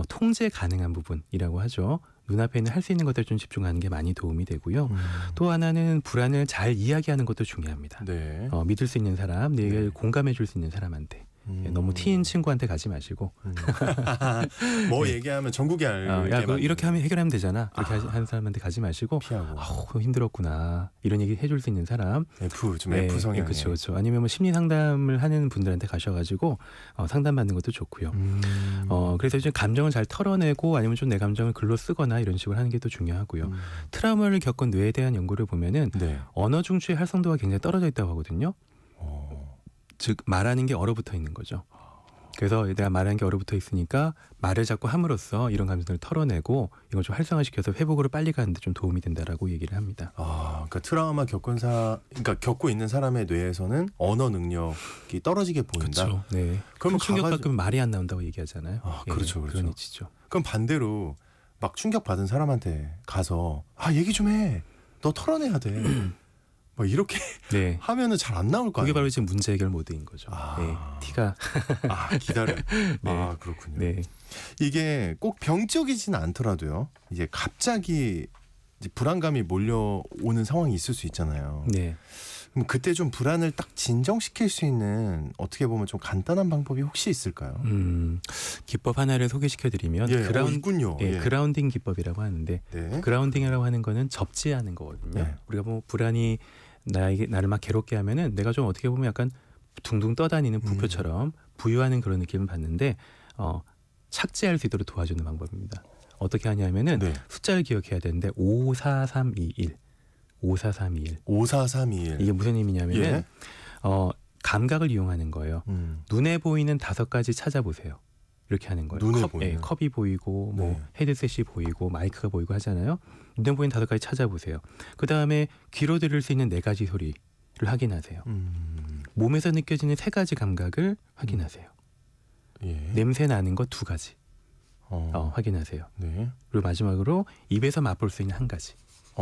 통제 가능한 부분이라고 하죠. 눈앞에 있는 할 수 있는 것들 좀 집중하는 게 많이 도움이 되고요. 또 하나는 불안을 잘 이야기하는 것도 중요합니다. 네. 믿을 수 있는 사람, 내 얘기를 공감해 줄 수 있는 사람한테 너무 T인 친구한테 가지 마시고 뭐 네. 얘기하면 전국에 알게 야, 만드는. 이렇게 하면 해결하면 되잖아. 그렇게 하는 사람한테 가지 마시고 피하고 아우 힘들었구나 이런 얘기 해줄 수 있는 사람. 좀 F 성향. 그렇죠. 아니면 뭐 심리 상담을 하는 분들한테 가셔가지고 상담 받는 것도 좋고요. 그래서 이제 감정을 잘 털어내고 아니면 좀 내 감정을 글로 쓰거나 이런 식으로 하는 게 또 중요하고요. 트라우마를 겪은 뇌에 대한 연구를 보면은 네. 언어 중추의 활성도가 굉장히 떨어져 있다고 하거든요. 즉 말하는 게 얼어붙어 있는 거죠. 그래서 내가 말하는 게 얼어붙어 있으니까 말을 자꾸 함으로써 이런 감정을 털어내고 이걸 좀 활성화시켜서 회복으로 빨리 가는데 좀 도움이 된다라고 얘기를 합니다. 그러니까 트라우마 그러니까 겪고 있는 사람의 뇌에서는 언어 능력이 떨어지게 보인다. 그렇죠. 네. 그러면 충격받으면 말이 안 나온다고 얘기하잖아요. 그렇죠. 그런 이치죠. 그럼 반대로 막 충격 받은 사람한테 가서 얘기 좀 해. 너 털어내야 돼. 뭐 이렇게 네. 하면은 잘 안 나올 거 그게 아니에요. 바로 지금 문제 해결 모드인 거죠. 네. T가 기다려. 네. 그렇군요. 네. 이게 꼭 병적이지는 않더라도요. 이제 갑자기 이제 불안감이 몰려오는 상황이 있을 수 있잖아요. 네. 그럼 그때 좀 불안을 딱 진정시킬 수 있는 어떻게 보면 좀 간단한 방법이 혹시 있을까요? 기법 하나를 소개시켜드리면 있군요. 그라운딩 기법이라고 하는데 네. 그라운딩이라고 하는 거는 접지하는 거거든요. 네. 우리가 뭐 불안이 나를 막 괴롭게 하면은 내가 좀 어떻게 보면 약간 둥둥 떠다니는 부표처럼 부유하는 그런 느낌을 받는데 착지할 수 있도록 도와주는 방법입니다. 어떻게 하냐면은 네. 숫자를 기억해야 되는데 54321 54321 54321 이게 무슨 의미냐면은 예. 감각을 이용하는 거예요. 눈에 보이는 5가지 찾아보세요. 이렇게 하는 거예요. 눈에 보이는. 컵이 보이고 뭐 네. 헤드셋이 보이고 마이크가 보이고 하잖아요. 눈에 보이는 5가지 찾아보세요. 그 다음에 귀로 들을 수 있는 4가지 소리를 확인하세요. 몸에서 느껴지는 3가지 감각을 확인하세요. 예. 냄새 나는 거 2가지 확인하세요. 네. 그리고 마지막으로 입에서 맛볼 수 있는 1가지.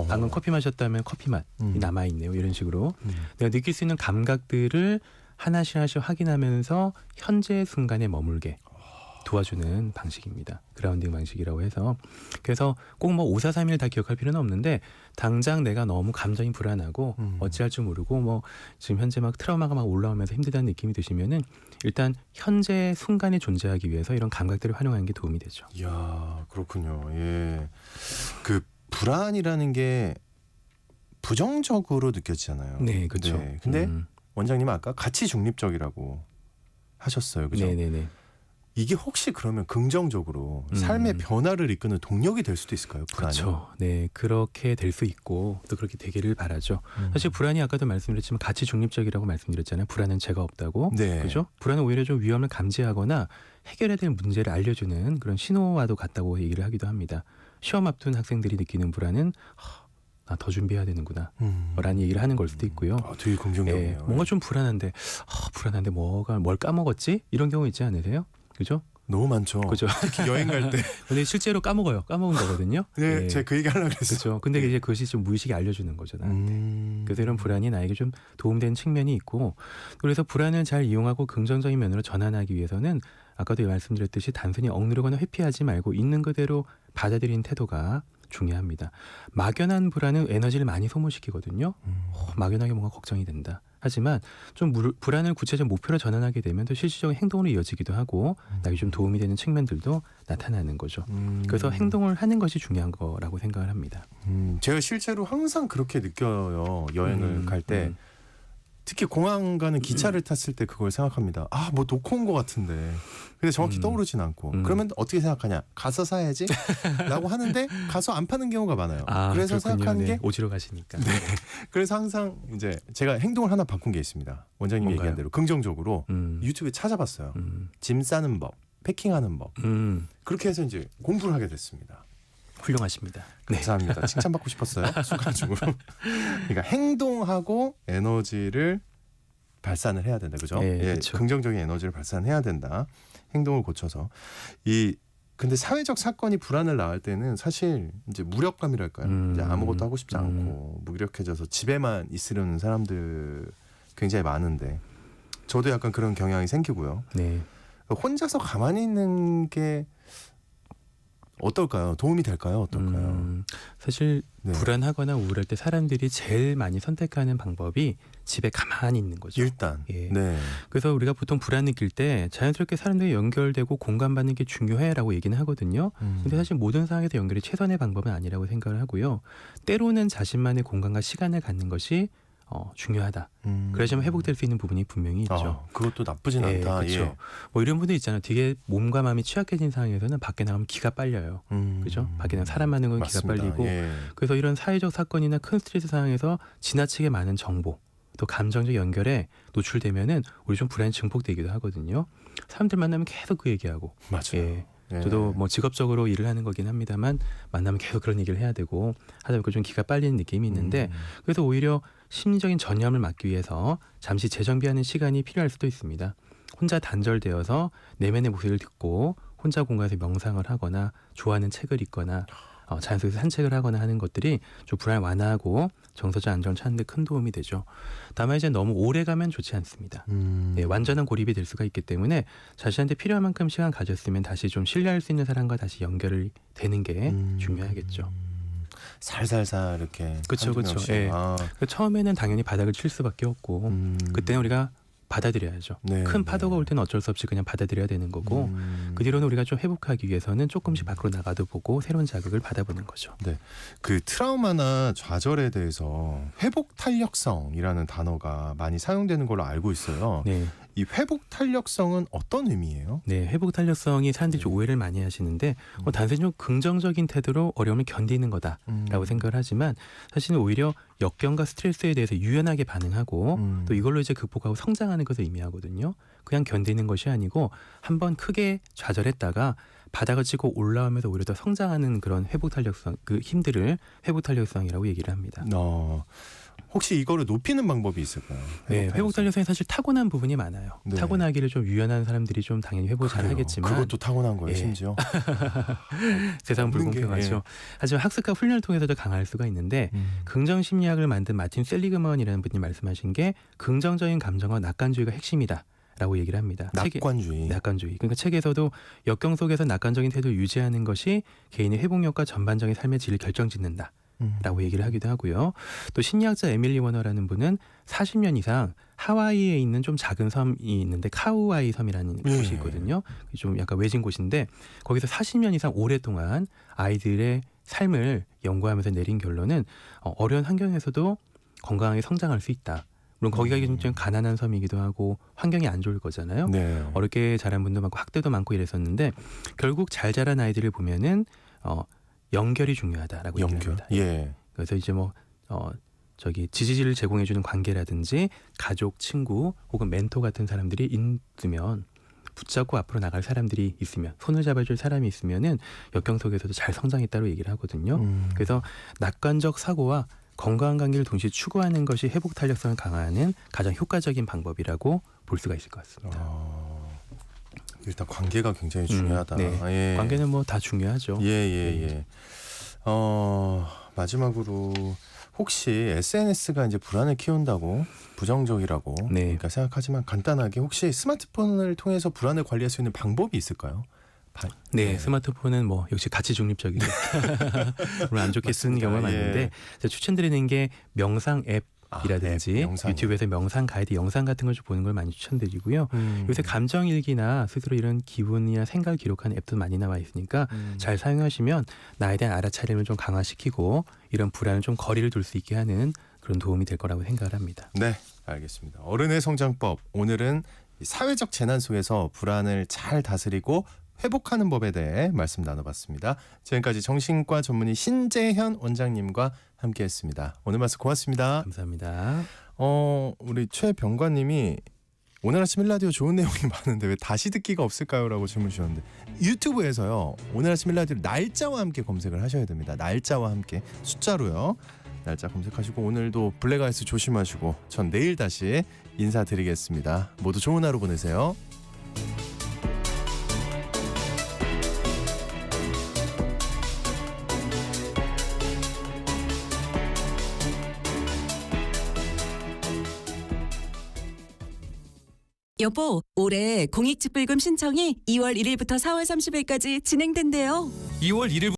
방금 커피 마셨다면 커피 맛이 남아있네요. 이런 식으로 내가 느낄 수 있는 감각들을 하나씩 확인하면서 현재 순간에 머물게 도와주는 방식입니다. 그라운딩 방식이라고 해서 그래서 꼭 뭐 5431 다 기억할 필요는 없는데 당장 내가 너무 감정이 불안하고 어찌할 줄 모르고 뭐 지금 현재 막 트라우마가 막 올라오면서 힘들다는 느낌이 드시면은 일단 현재 순간에 존재하기 위해서 이런 감각들을 활용하는 게 도움이 되죠. 이야, 그렇군요. 예. 그 불안이라는 게 부정적으로 느껴지잖아요. 네, 그렇죠. 네. 근데 원장님은 아까 가치 중립적이라고 하셨어요. 그죠? 네네네. 이게 혹시 그러면 긍정적으로 삶의 변화를 이끄는 동력이 될 수도 있을까요? 불안이? 그렇죠. 네, 그렇게 될 수 있고 또 그렇게 되기를 바라죠. 사실 불안이 아까도 말씀드렸지만 가치 중립적이라고 말씀드렸잖아요. 불안은 죄가 없다고. 네. 그죠? 불안은 오히려 좀 위험을 감지하거나 해결해야 될 문제를 알려주는 그런 신호와도 같다고 얘기를 하기도 합니다. 시험 앞둔 학생들이 느끼는 불안은 나 더 준비해야 되는구나 라는 얘기를 하는 걸 수도 있고요. 되게 긍정적이네요. 뭔가 좀 불안한데 뭘 까먹었지? 이런 경우 있지 않으세요? 그죠? 너무 많죠. 그죠? 특히 여행 갈 때. 근데 실제로 까먹은 거거든요. 네, 제가 그 얘기 하려고 그랬어요. 그렇죠. 근데 이제 그것이 좀 무의식이 알려주는 거죠, 나한테. 그래서 이런 불안이 나에게 좀 도움되는 측면이 있고, 그래서 불안을 잘 이용하고 긍정적인 면으로 전환하기 위해서는 아까도 말씀드렸듯이 단순히 억누르거나 회피하지 말고 있는 그대로 받아들이는 태도가 중요합니다. 막연한 불안은 에너지를 많이 소모시키거든요. 막연하게 뭔가 걱정이 된다. 하지만 좀 불안을 구체적 목표로 전환하게 되면 또 실질적인 행동으로 이어지기도 하고 나에게 좀 도움이 되는 측면들도 나타나는 거죠. 그래서 행동을 하는 것이 중요한 거라고 생각을 합니다. 제가 실제로 항상 그렇게 느껴요. 여행을 갈 때. 특히 공항 가는 기차를 탔을 때 그걸 생각합니다. 뭐 놓고 온 것 같은데. 근데 정확히 떠오르진 않고. 그러면 어떻게 생각하냐? 가서 사야지? 라고 하는데 가서 안 파는 경우가 많아요. 그래서 그렇군요. 생각하는 게 오지로 가시니까. 네. 그래서 항상 이제 제가 행동을 하나 바꾼 게 있습니다. 원장님이 뭔가요? 얘기한 대로 긍정적으로 유튜브에 찾아봤어요. 짐 싸는 법, 패킹하는 법. 그렇게 해서 이제 공부를 하게 됐습니다. 훌륭하십니다. 감사합니다. 칭찬받고 싶었어요. 순간적으로. 그러니까 행동하고 에너지를 발산을 해야 된다. 그죠? 네, 그렇죠. 긍정적인 에너지를 발산해야 된다. 행동을 고쳐서. 근데 사회적 사건이 불안을 낳을 때는 사실 이제 무력감이랄까요? 이제 아무것도 하고 싶지 않고 무기력해져서 집에만 있으려는 사람들 굉장히 많은데 저도 약간 그런 경향이 생기고요. 네. 혼자서 가만히 있는 게 어떨까요? 도움이 될까요? 어떨까요? 사실 네. 불안하거나 우울할 때 사람들이 제일 많이 선택하는 방법이 집에 가만히 있는 거죠. 일단 예. 네. 그래서 우리가 보통 불안 느낄 때 자연스럽게 사람들이 연결되고 공감받는 게 중요해라고 얘기는 하거든요. 근데 사실 모든 상황에서 연결이 최선의 방법은 아니라고 생각을 하고요. 때로는 자신만의 공간과 시간을 갖는 것이 중요하다. 그래야지만 회복될 수 있는 부분이 분명히 있죠. 그것도 나쁘진 예, 않다. 그렇죠. 예. 뭐 이런 분들 있잖아요. 되게 몸과 마음이 취약해진 상황에서는 밖에 나가면 기가 빨려요. 그죠? 밖에 나가면 사람 많은 건 기가 맞습니다. 빨리고 예. 그래서 이런 사회적 사건이나 큰 스트레스 상황에서 지나치게 많은 정보 또 감정적 연결에 노출되면은 우리 좀 불안이 증폭되기도 하거든요. 사람들 만나면 계속 그 얘기하고 맞아요. 예. 예. 저도 뭐 직업적으로 일을 하는 거긴 합니다만 만나면 계속 그런 얘기를 해야 되고 하다 보니까 좀 기가 빨리는 느낌이 있는데 그래서 오히려 심리적인 전염을 막기 위해서 잠시 재정비하는 시간이 필요할 수도 있습니다. 혼자 단절되어서 내면의 목소리를 듣고 혼자 공간에서 명상을 하거나 좋아하는 책을 읽거나 자연 속에서 산책을 하거나 하는 것들이 좀 불안을 완화하고 정서적 안정을 찾는 데 큰 도움이 되죠. 다만 이제 너무 오래 가면 좋지 않습니다. 네, 완전한 고립이 될 수가 있기 때문에 자신한테 필요한 만큼 시간 가졌으면 다시 좀 신뢰할 수 있는 사람과 다시 연결이 되는 게 중요하겠죠. 살살살 이렇게. 그쵸, 한두 그쵸. 명씩. 예. 아, 처음에는 당연히 바닥을 칠 수밖에 없고 그때는 우리가 받아들여야죠. 네, 큰 네. 파도가 올 때는 어쩔 수 없이 그냥 받아들여야 되는 거고 그 뒤로는 우리가 좀 회복하기 위해서는 조금씩 밖으로 나가도 보고 새로운 자극을 받아보는 거죠. 그 트라우마나 좌절에 대해서 회복 탄력성이라는 단어가 많이 사용되는 걸로 알고 있어요. 네, 이 회복 탄력성은 어떤 의미예요? 네, 회복 탄력성이 사람들이 좀 오해를 많이 하시는데 단순히 좀 긍정적인 태도로 어려움을 견디는 거다라고 생각을 하지만 사실은 오히려 역경과 스트레스에 대해서 유연하게 반응하고 또 이걸로 이제 극복하고 성장하는 것을 의미하거든요. 그냥 견디는 것이 아니고 한번 크게 좌절했다가 바닥을 치고 올라오면서 오히려 더 성장하는 그런 회복 탄력성, 그 힘들을 회복 탄력성이라고 얘기를 합니다. 혹시 이거를 높이는 방법이 있을까요? 네, 회복 탄력성이 사실 타고난 부분이 많아요. 네. 타고나기를 좀 유연한 사람들이 좀 당연히 회복을 잘 그래요. 하겠지만 그것도 타고난 거예요, 예. 심지어. 세상 없는 게, 불공평하죠. 예. 하지만 학습과 훈련을 통해서도 강할 수가 있는데 긍정 심리학을 만든 마틴 셀리그먼이라는 분이 말씀하신 게 긍정적인 감정과 낙관주의가 핵심이다라고 얘기를 합니다. 낙관주의. 낙관주의. 그러니까 책에서도 역경 속에서 낙관적인 태도를 유지하는 것이 개인의 회복력과 전반적인 삶의 질을 결정짓는다. 라고 얘기를 하기도 하고요. 또 심리학자 에밀리 워너라는 분은 40년 이상 하와이에 있는 좀 작은 섬이 있는데 카우아이 섬이라는 곳이 있거든요. 좀 약간 외진 곳인데 거기서 40년 이상 오랫동안 아이들의 삶을 연구하면서 내린 결론은 어려운 환경에서도 건강하게 성장할 수 있다. 물론 거기가 좀 가난한 섬이기도 하고 환경이 안 좋을 거잖아요. 네. 어렵게 자란 분도 많고 학대도 많고 이랬었는데 결국 잘 자란 아이들을 보면은 연결이 중요하다라고 얘기합니다. 예. 그래서 이제 뭐 지지를 제공해주는 관계라든지 가족, 친구 혹은 멘토 같은 사람들이 있으면 붙잡고 앞으로 나갈 사람들이 있으면 손을 잡아줄 사람이 있으면은 역경 속에서도 잘 성장했다고 얘기를 하거든요. 그래서 낙관적 사고와 건강한 관계를 동시에 추구하는 것이 회복 탄력성을 강화하는 가장 효과적인 방법이라고 볼 수가 있을 것 같습니다. 일단 관계가 굉장히 중요하다. 네. 예. 관계는 뭐 다 중요하죠. 예. 마지막으로 혹시 SNS가 이제 불안을 키운다고 부정적이라고 네. 그러니까 생각하지만 간단하게 혹시 스마트폰을 통해서 불안을 관리할 수 있는 방법이 있을까요? 네, 스마트폰은 뭐 역시 가치 중립적이죠. 물론 안 좋게 쓰는 맞습니다. 경우가 많은데 제가 추천드리는 게 명상 앱이라든지 명상 앱. 유튜브에서 명상 가이드 영상 같은 걸 좀 보는 걸 많이 추천드리고요. 요새 감정일기나 스스로 이런 기분이나 생각을 기록하는 앱도 많이 나와 있으니까 잘 사용하시면 나에 대한 알아차림을 좀 강화시키고 이런 불안을 좀 거리를 둘 수 있게 하는 그런 도움이 될 거라고 생각을 합니다. 네, 알겠습니다. 어른의 성장법. 오늘은 사회적 재난 속에서 불안을 잘 다스리고 회복하는 법에 대해 말씀 나눠봤습니다. 지금까지 정신과 전문의 신재현 원장님과 함께했습니다. 오늘 말씀 고맙습니다. 감사합니다. 우리 최병관님이 오늘 아침 1라디오 좋은 내용이 많은데 왜 다시 듣기가 없을까요? 라고 질문 주셨는데 유튜브에서요. 오늘 아침 1라디오 날짜와 함께 검색을 하셔야 됩니다. 날짜와 함께 숫자로요. 날짜 검색하시고 오늘도 블랙아이스 조심하시고 전 내일 다시 인사드리겠습니다. 모두 좋은 하루 보내세요. 여보, 올해 공익집불금 신청이 2월 1일부터 4월 30일까지 진행된대요. 2월 1일